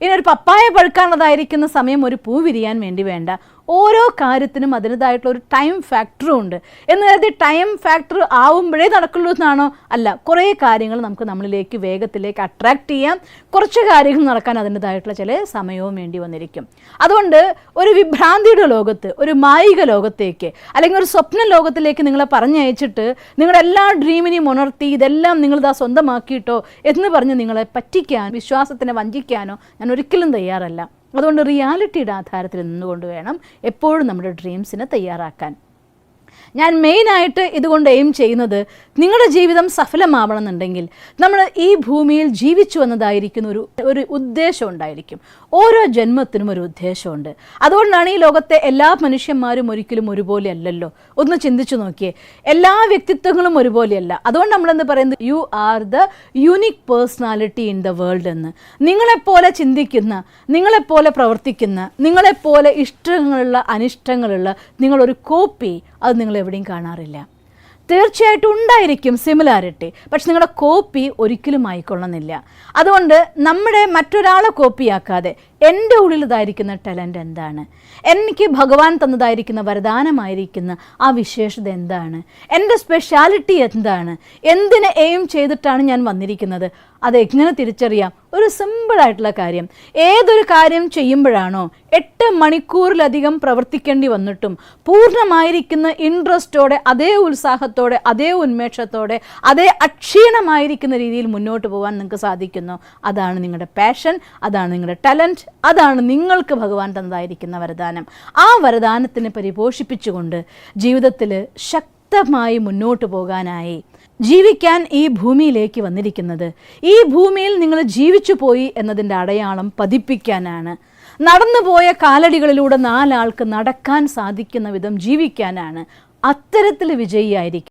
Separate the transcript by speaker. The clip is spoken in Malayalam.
Speaker 1: ഇനി ഒരു പപ്പായ പഴുക്കാനുള്ളതായിരിക്കുന്ന സമയം ഒരു പൂ വിരിയാൻ വേണ്ടി വേണ്ട. ഓരോ കാര്യത്തിനും അതിൻ്റെതായിട്ടുള്ള ഒരു ടൈം ഫാക്ടറും ഉണ്ട്. എന്ന് കരുതി ടൈം ഫാക്ടർ ആവുമ്പോഴേ നടക്കുള്ളൂ എന്നാണോ? അല്ല. കുറേ കാര്യങ്ങൾ നമുക്ക് നമ്മളിലേക്ക് വേഗത്തിലേക്ക് അട്രാക്റ്റ് ചെയ്യാം. കുറച്ച് കാര്യങ്ങൾ നടക്കാൻ അതിൻ്റെതായിട്ടുള്ള ചില സമയവും വേണ്ടി വന്നിരിക്കും. അതുകൊണ്ട് ഒരു വിഭ്രാന്തിയുടെ ലോകത്ത്, ഒരു മായിക ലോകത്തേക്ക്, അല്ലെങ്കിൽ ഒരു സ്വപ്ന ലോകത്തിലേക്ക് നിങ്ങളെ പറഞ്ഞയച്ചിട്ട് നിങ്ങളുടെ എല്ലാ ഡ്രീമിനെയും ഉണർത്തി ഇതെല്ലാം നിങ്ങളിതാ സ്വന്തമാക്കിയിട്ടോ എന്ന് പറഞ്ഞ് നിങ്ങളെ പറ്റിക്കാൻ, വിശ്വാസത്തിനെ വഞ്ചിക്കാനോ ഞാൻ ഒരിക്കലും തയ്യാറല്ല. അതുകൊണ്ട് റിയാലിറ്റിയുടെ ആധാരത്തിൽ നിന്നുകൊണ്ട് വേണം എപ്പോഴും നമ്മുടെ ഡ്രീംസിനെ തയ്യാറാക്കാൻ. ഞാൻ മെയിനായിട്ട് ഇതുകൊണ്ട് എയിം ചെയ്യുന്നത്, നിങ്ങളുടെ ജീവിതം സഫലമാവണമെന്നുണ്ടെങ്കിൽ നമ്മൾ ഈ ഭൂമിയിൽ ജീവിച്ചു വന്നതായിരിക്കുന്ന ഒരു ഉദ്ദേശം ഉണ്ടായിരിക്കും. ഓരോ ജന്മത്തിനും ഒരു ഉദ്ദേശമുണ്ട്. അതുകൊണ്ടാണ് ഈ ലോകത്തെ എല്ലാ മനുഷ്യന്മാരും ഒരിക്കലും ഒരുപോലെ അല്ലല്ലോ. ഒന്ന് ചിന്തിച്ചു നോക്കിയേ, എല്ലാ വ്യക്തിത്വങ്ങളും ഒരുപോലെയല്ല. അതുകൊണ്ട് നമ്മളെന്ന് പറയുന്നത് you are the unique personality in the world എന്ന്. നിങ്ങളെപ്പോലെ ചിന്തിക്കുന്ന, നിങ്ങളെപ്പോലെ പ്രവർത്തിക്കുന്ന, നിങ്ങളെപ്പോലെ ഇഷ്ടങ്ങളുള്ള അനിഷ്ടങ്ങളുള്ള നിങ്ങളൊരു കോപ്പി അത് നിങ്ങൾ എവിടെയും കാണാറില്ല. തീർച്ചയായിട്ടും ഉണ്ടായിരിക്കും സിമിലാരിറ്റി, പക്ഷെ നിങ്ങളുടെ കോപ്പി ഒരിക്കലും ആയിക്കൊള്ളുന്നില്ല. അതുകൊണ്ട് നമ്മുടെ മറ്റൊരാളെ കോപ്പിയാക്കാതെ എൻ്റെ ഉള്ളിലതായിരിക്കുന്ന ടാലൻ്റ് എന്താണ്, എനിക്ക് ഭഗവാൻ തന്നതായിരിക്കുന്ന വരദാനമായിരിക്കുന്ന ആ വിശേഷത എന്താണ്, എൻ്റെ സ്പെഷ്യാലിറ്റി എന്താണ്, എന്തിനെ എയിം ചെയ്തിട്ടാണ് ഞാൻ വന്നിരിക്കുന്നത്, അതെങ്ങനെ തിരിച്ചറിയാം? ഒരു സിമ്പിളായിട്ടുള്ള കാര്യം. ഏതൊരു കാര്യം ചെയ്യുമ്പോഴാണോ 8 മണിക്കൂറിലധികം പ്രവർത്തിക്കേണ്ടി വന്നിട്ടും പൂർണ്ണമായിരിക്കുന്ന ഇൻട്രസ്റ്റോടെ, അതേ ഉത്സാഹത്തോടെ, അതേ ഉന്മേഷത്തോടെ, അതേ അക്ഷീണമായിരിക്കുന്ന രീതിയിൽ മുന്നോട്ട് പോകാൻ നിങ്ങൾക്ക് സാധിക്കുന്നു, അതാണ് നിങ്ങളുടെ പാഷൻ, അതാണ് നിങ്ങളുടെ ടാലൻറ്റ്, അതാണ് നിങ്ങൾക്ക് ഭഗവാൻ തന്നതായിരിക്കുന്ന വരദാനം. ആ വരദാനത്തിനെ പരിപോഷിപ്പിച്ചുകൊണ്ട് ജീവിതത്തിൽ ശക്തമായി മുന്നോട്ട് പോകാനായി ജീവിക്കാൻ ഈ ഭൂമിയിലേക്ക് വന്നിരിക്കുന്നത്, ഈ ഭൂമിയിൽ നിങ്ങൾ ജീവിച്ചു പോയി എന്നതിൻ്റെ അടയാളം പതിപ്പിക്കാനാണ്. നടന്നുപോയ കാലടികളിലൂടെ 4 ആൾക്ക് നടക്കാൻ സാധിക്കുന്ന വിധം ജീവിക്കാനാണ്. അത്തരത്തിൽ വിജയിയായിരിക്കും.